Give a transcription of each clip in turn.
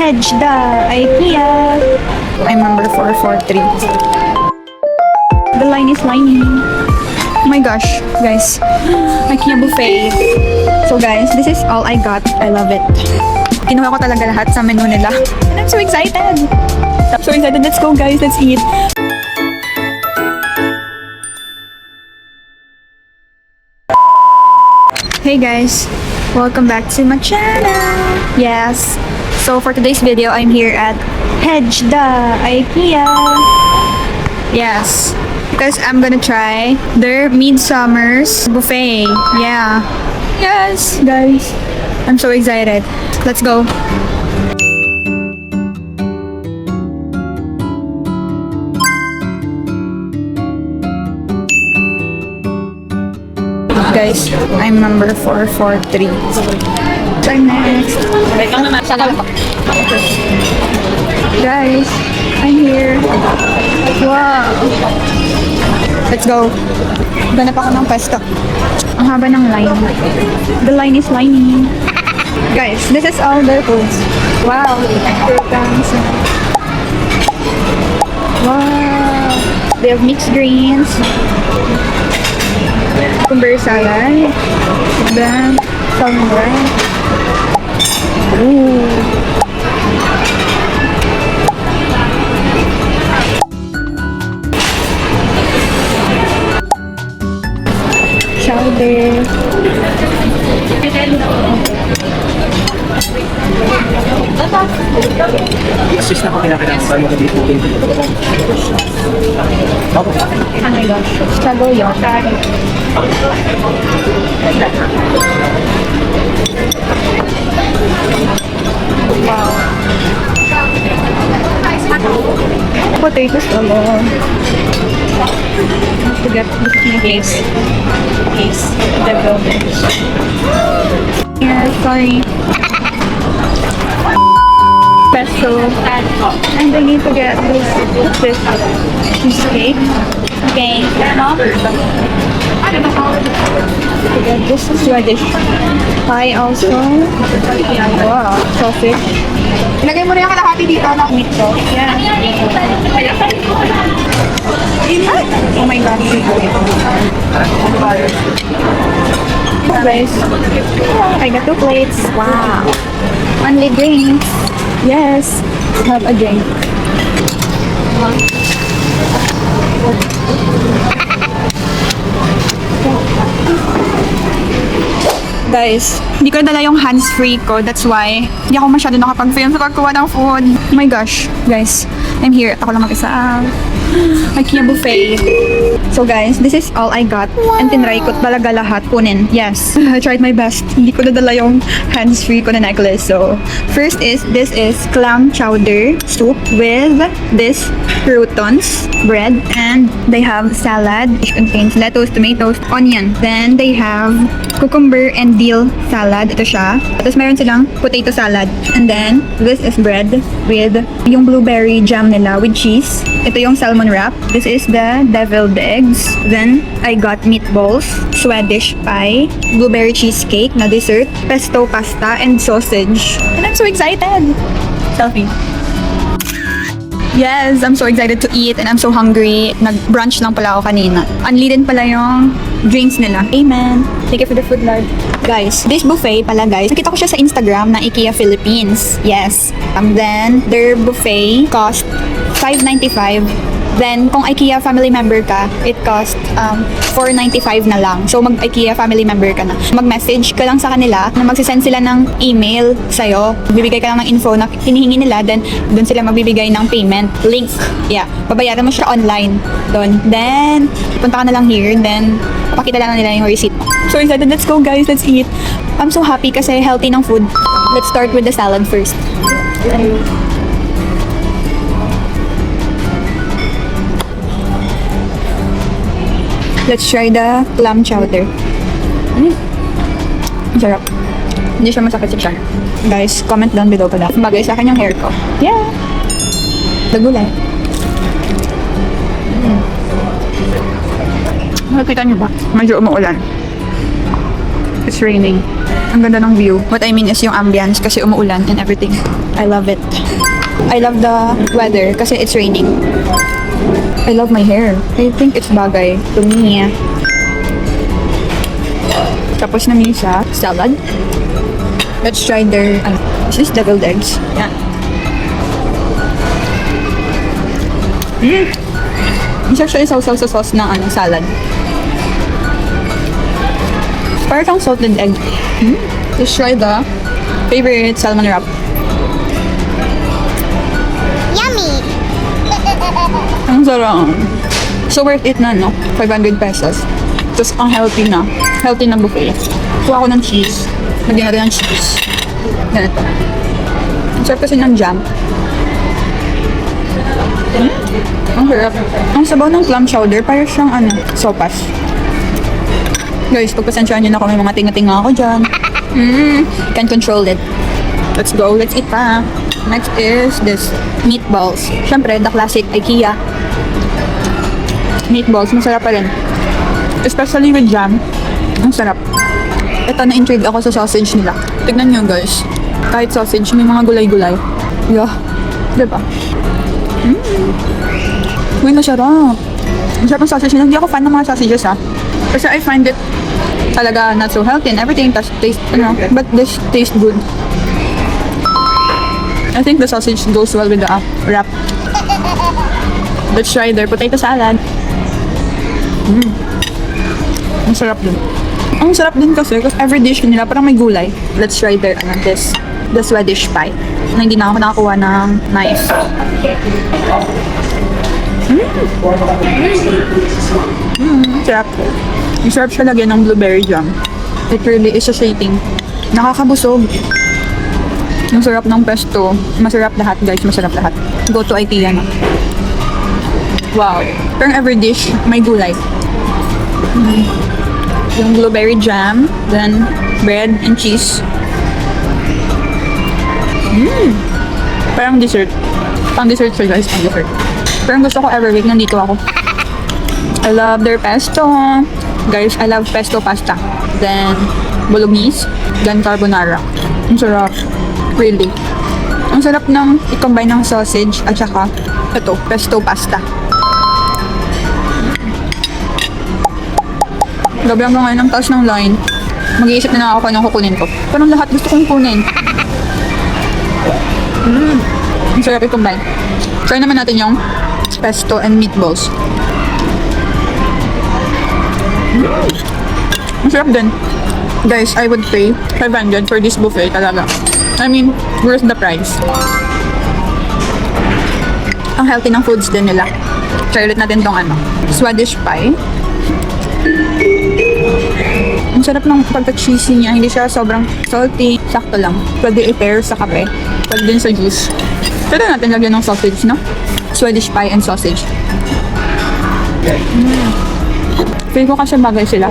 Hedda IKEA. I'm number 443. The line is lining. Oh my gosh, guys. IKEA buffet. So guys, this is all I got. I love it. Kinuha ko talaga lahat sa menu nila. And I'm so excited. I'm so excited. Let's go guys. Let's eat. Hey guys. Welcome back to my channel. Yes. So for today's video, I'm here at Hedda IKEA. Yes. Because I'm gonna try their Midsummer's buffet. Yeah. Yes, guys. I'm so excited. Let's go. Guys, I'm number 443. Try next. Guys, I'm here. Wow. Let's go. Ganap ako ng pwesto. Ang haba ng line. The line is lining. Guys, this is all their foods. Wow. Wow. They have mixed greens. Cucumber salad. Then, salmon rice. Ooh. Chowder. Assist na ko kinakailangan sa mga dito. Oh my gosh. Struggle yun. Wow. Potatoes alone. To get this is my case. The building. Yeah, sorry. Pesto. And I need to get this cheesecake. Okay. This is Swedish pie also. Wow, sausage. Ilagay mo rin yung kalahati dito ng meat ko. Yeah. Oh my God. Guys, I got 2 plates. Wow. Only drinks. Yes. Have a drink. Guys, hindi ko dala yung hands-free ko. That's why, hindi ako masyado nakapag-film sa pagkuha ng food. Oh my gosh, guys. I'm here. Ako lang mag-isa. IKEA buffet. So guys, this is all I got. And tinry ko talaga lahat kunin. Yes. I tried my best. Hindi ko nadala yung hands-free ko na necklace. So, first is, this is clam chowder soup with this croutons, bread, and they have salad, which contains lettuce, tomatoes, onion. Then, they have cucumber and dill salad. Ito siya. Tapos, meron silang potato salad. And then, this is bread with yung blueberry jam nila with cheese. Ito yung salmon wrap. This is the deviled eggs. Then, I got meatballs, Swedish pie, blueberry cheesecake na dessert, pesto pasta, and sausage. And I'm so excited! Selfie. Yes, I'm so excited to eat and I'm so hungry. Nag-brunch lang pala ako kanina. Unli din pala yung drinks nila. Amen. Thank you for the food, Lord. Guys, this buffet pala guys, nakita ko siya sa Instagram ng IKEA Philippines. Yes. Then, their buffet cost $5.95. Then, kung IKEA family member ka, it cost $4.95 na lang. So, mag-IKEA family member ka na. Mag-message ka lang sa kanila na magsisend sila ng email sa'yo. Bibigay ka lang ng info na hinihingi nila. Then, doon sila magbibigay ng payment. Link. Yeah. Babayaran mo siya online. Doon. Then, punta ka na lang here. Then, papakita lang nila yung receipt mo. So excited. Let's go guys. Let's eat. I'm so happy kasi healthy ng food. Let's start with the salad first. Let's try the clam chowder. Sarap. Hindi siya masakit sa tiyan. Guys, comment down below pala. Bagay sa akin yung hair ko. Yeah! Dagulay. Nakikita niyo ba? Medyo umuulan. It's raining. Ang ganda ng view. What I mean is yung ambience kasi umuulan and everything. I love it. I love the weather kasi it's raining. I love my hair. I think it's bagay to me. Tapos namin siya, salad. Let's try their, is this deviled eggs? Yeah. It's actually sausaw sa sauce ng salad. Parang siyang salted egg. Let's try the favorite salmon wrap. Yummy! Ang sarap. So worth it na, no? 500 pesos. Tapos ang healthy na. Healthy na buffet. Kuha ko ng cheese. Lagyan natin ng cheese. Ganito. Ang sarap kasi ng jam. Ang sarap. Ang sabaw ng clam chowder, parang siyang sopas. Guys, pagpasensyahan nyo na kung may mga tinga-tinga ako dyan. Can't control it. Let's go. Let's eat pa. Next is this meatballs. Siyempre, the classic IKEA. Meatballs, masarap pa rin. Especially with jam. Ang sarap. Ito, na-intrigue ako sa sausage nila. Tignan nyo guys. Kahit sausage, may mga gulay-gulay. Yeah. Diba? Uy, masarap. Masarap ang sausage nila. Hindi ako fan ng mga sausages ha. Kasi I find it talaga not so healthy and everything taste, but this tastes good. I think the sausage goes well with the wrap. Let's try their potato salad. Ang sarap din. Ang sarap din kasi every dish nila parang may gulay. Let's try their the Swedish pie. Na hindi na ako nakakuha ng knife. Sarap. Ang sarap siya lagyan ng blueberry jam. It really is satiating. Nakakabusog. Ang sarap ng pesto. Masarap lahat guys, masarap lahat. Go to IKEA na. Wow. Parang every dish may gulay. Yung blueberry jam, then bread and cheese. Parang dessert. Pang dessert siya guys, pang dessert. Parang gusto ko every week nandito ako. I love their pesto. Guys, I love pesto pasta. Then, bolognese. Then, carbonara. Ang sarap. Really. Ang sarap ng i-combine ng sausage at saka ito, pesto pasta. Gabi ang ngayon ang taas ng line. Mag-iisip na ako kung anong kukunin ko. Parang lahat gusto kong kunin. Ang sarap i-combine. Try naman natin yung pesto and meatballs. Ang sarap din. Guys, I would pay 500 for this buffet talaga. I mean, worth the price. Ang healthy ng foods din nila. Try ulit natin tong Swedish pie. Ang sarap ng pagka-cheesy niya. Hindi siya sobrang salty. Sakto lang. Pwede i-pair sa kape. Pwede din sa juice. Pwede natin lagyan ng sausage, no? Swedish pie and sausage. Feel ko kasi bagay sila.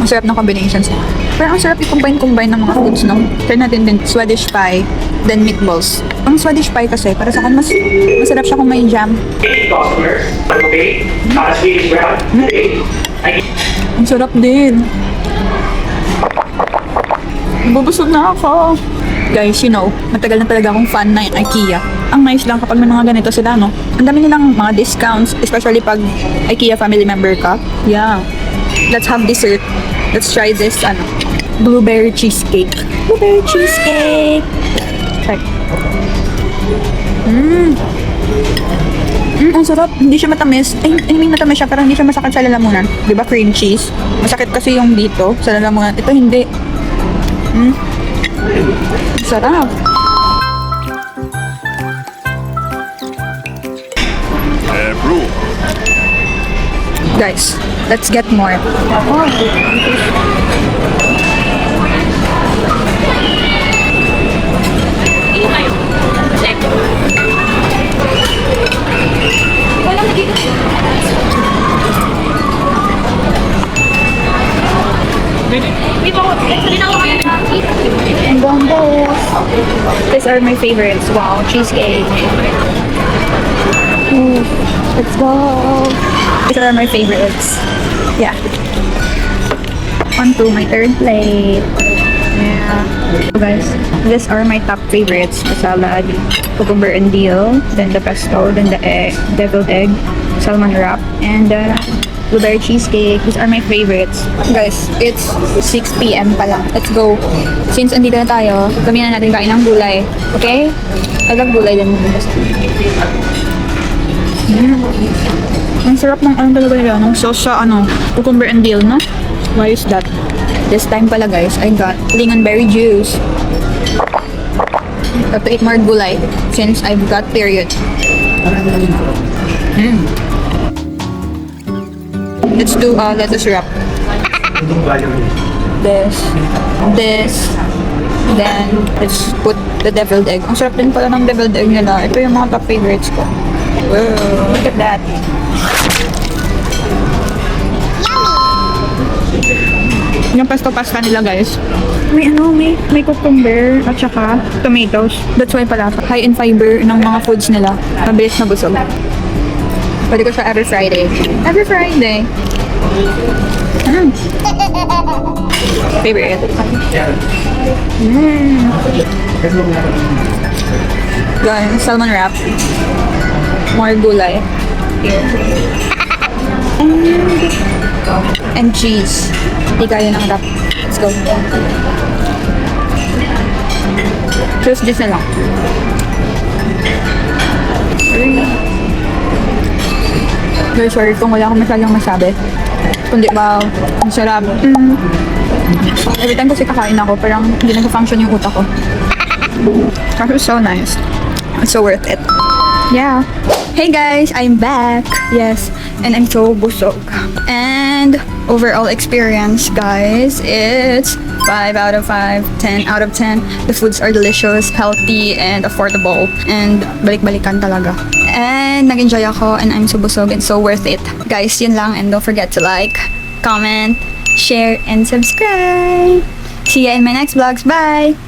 Ang sarap ng combinations. Pero ang sarap i-combine ng mga foods, no? Try natin din Swedish pie, then meatballs. Ang Swedish pie kasi, para sa akin, masarap siya kung may jam. Customers, okay? Swedish wrap, okay? Ang sarap din. Bubusog na ako. Guys, you know, matagal na talaga akong fan na yung IKEA. Ang nice lang kapag may mga ganito sila, no? Ang dami nilang mga discounts, especially pag IKEA family member ka. Yeah. Let's have dessert. Let's try this, blueberry cheesecake. Blueberry cheesecake! Check. Ang sarap. Hindi siya matamis. I mean, matamis siya, pero hindi siya masakit sa lalamunan. Diba, cream cheese? Masakit kasi yung dito, sa lalamunan. Ito hindi. Sarap. Guys, let's get more. These are my favorites. Wow, cheesecake. Let's go. These are my favorites. Yeah. On to my third plate. Yeah. So guys, these are my top favorites. The salad, cucumber and dill, then the pesto, then the egg, deviled egg, salmon wrap, and the blueberry cheesecake. These are my favorites. Guys, it's 6 p.m. pa lang. Let's go. Since andito na tayo, kami na natin kain ng gulay. Okay? I love gulay din. Ang sarap ng ano talaga nila, ng sauce sa cucumber and dill, no? Why is that? This time pala guys, I got lingonberry juice. Have to eat more gulay since I've got period. Let's do lettuce wrap. This, then let's put the deviled egg. Ang sarap din pala ng deviled egg nila. Ito yung mga top favorites ko. Wow, look at that. Yung pesto pasta nila guys. May cucumber at saka tomatoes. That's why pala high in fiber ng mga foods nila. Mabilis na busog. Pwede ko siya every Friday. Every Friday. Favorite. Guys, salmon wrap. More gulay. Here. And cheese. Hindi kaya ng wrap. Let's go. Just this na lang. Very sorry kung wala akong masyadong masabi. Kundi ba, ang sarap. Every time kasi kakain ako, parang hindi nag-function yung utak ko. Kasi so nice. It's so worth it. Yeah. Hey guys, I'm back. Yes, and I'm so busog. And overall experience, guys, it's 5 out of 5, 10 out of 10. The foods are delicious, healthy, and affordable. And balik-balikan talaga. And nag-enjoy ako, and I'm so busog and so worth it. Guys, yun lang, and don't forget to like, comment, share, and subscribe. See ya in my next vlogs. Bye!